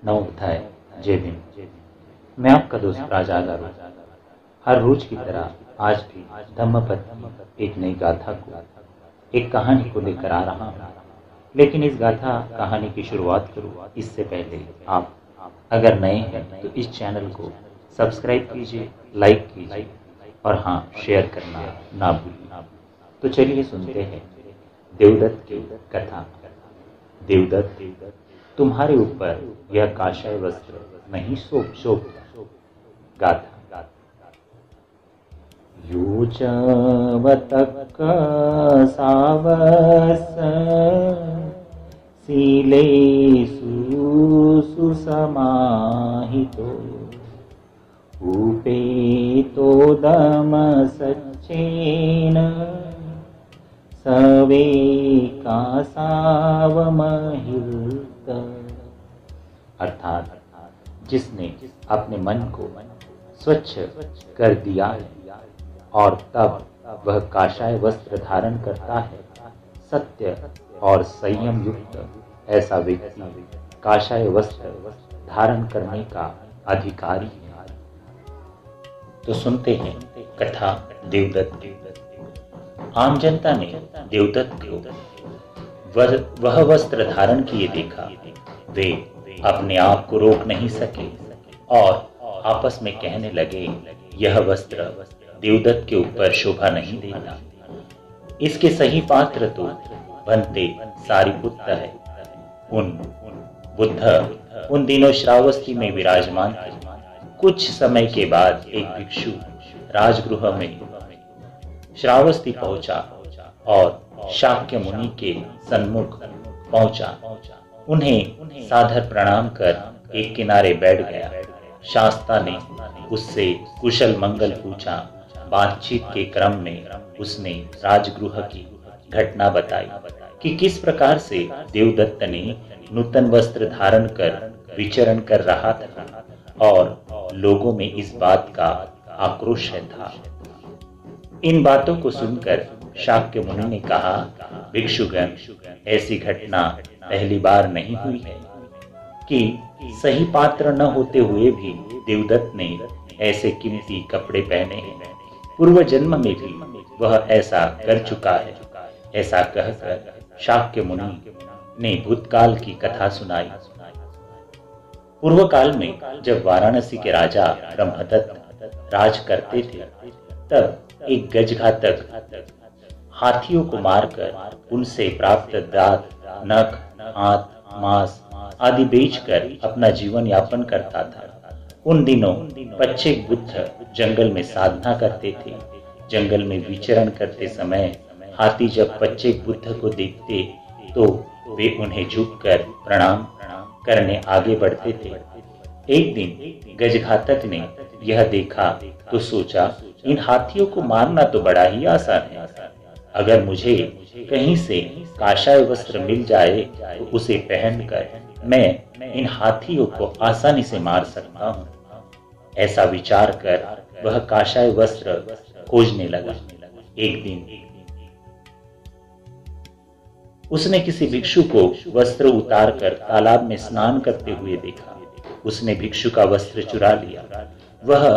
नवोदय जय भीम। मैं आपका दोस्त राजा गारू हर रोज की तरह आज भी धम्मपद की एक नई गाथा को, एक कहानी को लेकर आ रहा हूँ। लेकिन इस गाथा कहानी की शुरुआत करूँ इससे पहले आप अगर नए हैं तो इस चैनल को सब्सक्राइब कीजिए, लाइक कीजिए और हाँ, शेयर करना ना भूलिए। तो चलिए सुनते हैं देवदत्त की कथा। देवदत्त, तुम्हारे ऊपर यह काषाय वस्त्र नहीं शोभता। गाथा। योजवतक सावस शीलेषु सुसमाहितो उपेतो दमसच्चेन सवेकासावमहिर्त। अर्थात जिसने अपने मन को स्वच्छ कर दिया है और तब वह काषाय वस्त्र धारण करता है, सत्य और संयम युक्त ऐसा व्यक्ति काषाय वस्त्र धारण करने का अधिकारी है। तो सुनते हैं कथा देवदत्त। आम जनता ने देवदत्त को वह वस्त्र धारण किए देखा। वे अपने आप को रोक नहीं सके और आपस में कहने लगे, यह वस्त्र देवदत्त के ऊपर शोभा नहीं देता। इसके सही पात्र तो बनते सारिपुत्र है। बुद्ध उन दिनों श्रावस्ती में विराजमान थे। कुछ समय के बाद एक भिक्षु राजगृह में श्रावस्ती पहुंचा और शाक्य मुनि के सन्मुख पहुंचा। उन्हें सादर प्रणाम कर एक किनारे बैठ गया। शास्ता ने उससे कुशल मंगल पूछा। बातचीत के क्रम में उसने राजगृह की घटना बताई कि किस प्रकार से देवदत्त ने नूतन वस्त्र धारण कर विचरण कर रहा था और लोगों में इस बात का आक्रोश था। इन बातों को सुनकर शाक्य मुनि ने कहा, भिक्षुगण, ऐसी घटना पहली बार नहीं हुई है कि सही पात्र न होते हुए भी देवदत्त ने ऐसे कीमती कपड़े पहने हैं। पूर्व जन्म में भी वह ऐसा कर चुका है। ऐसा कहकर शाक्य मुनि ने भूतकाल की कथा सुनाई। पूर्व काल में जब वाराणसी के राजा ब्रह्मदत्त राज करते थे, तब एक गजघातक हाथियों को मारकर उनसे प्राप्त दांत, नख, हाथ, मांस आदि बेचकर अपना जीवन यापन करता था। उन दिनों पच्चेक बुद्ध जंगल में साधना करते थे। जंगल में विचरण करते समय हाथी जब पच्चेक बुद्ध को देखते तो वे उन्हें झुककर प्रणाम करने आगे बढ़ते थे। एक दिन गजघातक ने यह देखा तो सोचा, इन हाथियों को मारना तो बड़ा ही आसान है। अगर मुझे कहीं से काषाय वस्त्र मिल जाए तो उसे पहनकर मैं इन हाथियों को आसानी से मार सकता हूँ। ऐसा विचार कर वह काषाय वस्त्र खोजने लगा। एक दिन उसने किसी भिक्षु को वस्त्र उतारकर तालाब में स्नान करते हुए देखा। उसने भिक्षु का वस्त्र चुरा लिया। वह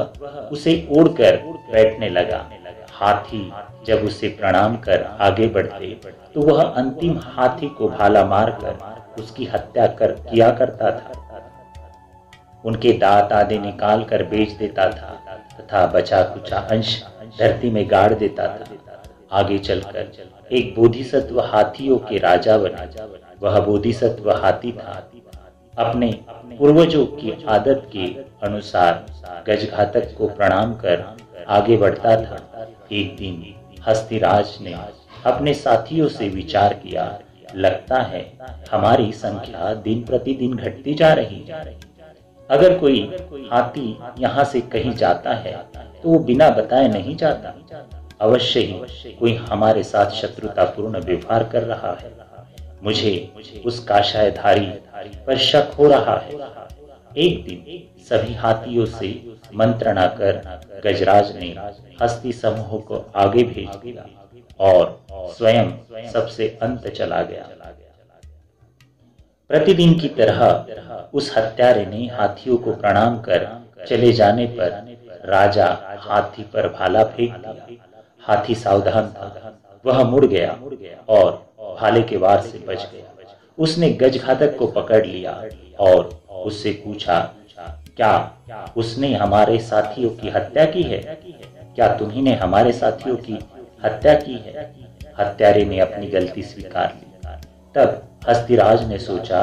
उसे ओढ़कर बैठने लगा। हाथी जब उसे प्रणाम कर आगे बढ़ते तो वह अंतिम हाथी को भाला मारकर उसकी हत्या किया करता था। उनके दांत आदि निकाल कर बेच देता था तथा बचा कुचा अंश धरती में गाड़ देता था। आगे चलकर एक बोधिसत्व हाथियों के राजा बना। वह बोधिसत्व हाथी था। अपने पूर्वजों की आदत के अनुसार गजघातक को प्रणाम कर आगे बढ़ता था। एक दिन हस्तिराज ने अपने साथियों से विचार किया, लगता है हमारी संख्या दिन प्रतिदिन घटती जा रही है। अगर कोई हाथी यहाँ से कहीं जाता है तो वो बिना बताए नहीं जाता। अवश्य ही कोई हमारे साथ शत्रुतापूर्ण व्यवहार कर रहा है। मुझे उस काषायधारी पर शक हो रहा है। एक दिन सभी हाथियों से मंत्रणा कर गजराज ने हस्ती समूह को आगे भेज दिया और स्वयं सबसे अंत चला गया। प्रतिदिन की तरह उस हत्यारे ने हाथियों को प्रणाम कर चले जाने पर राजा हाथी पर भाला फेंक दिया। हाथी सावधान था, वह मुड़ गया और भाले के वार से बच गया। उसने गजघातक को पकड़ लिया और उससे पूछा, क्या उसने हमारे साथियों की हत्या की है? क्या तुम्ही ने हमारे साथियों की हत्या की है? हत्यारे ने अपनी गलती स्वीकार ली। तब हस्तिराज ने सोचा,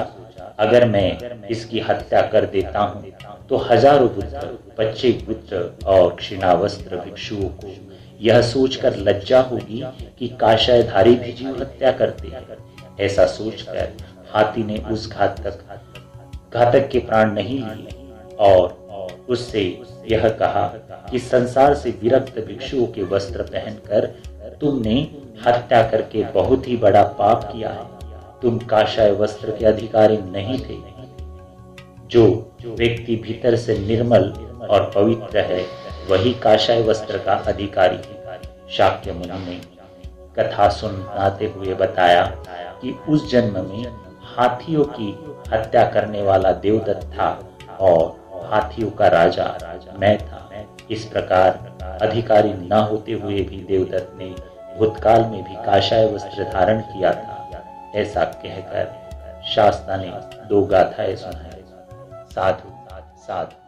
अगर मैं इसकी हत्या कर देता हूँ तो हजारों पुत्र, बच्चे पुत्र और क्षीणावस्त्र भिक्षुओं को यह सोचकर लज्जा होगी कि काशायधारी भी जीव हत्या करते हैं। ऐसा सोचकर हाथी ने उस घातक के प्राण नहीं लिए और उससे यह कहा कि संसार से विरक्त भिक्षुओं के वस्त्र पहनकर तुमने हत्या करके बहुत ही बड़ा पाप किया है। तुम काशाय वस्त्र के अधिकारी नहीं थे। जो व्यक्ति भीतर से निर्मल और पवित्र है वही काशाय वस्त्र का अधिकारी है। शाक्य मुनि ने कथा सुनाते हुए बताया कि उस जन्म में हाथियों की हत्या करने वाला देवदत्त था और हाथियों का राजा मैं था। इस प्रकार अधिकारी न होते हुए भी देवदत्त ने भूतकाल में भी काशाय वस्त्र धारण किया था। ऐसा कहकर शास्ता ने 2 गाथाएं सुनाई। साधु साधु।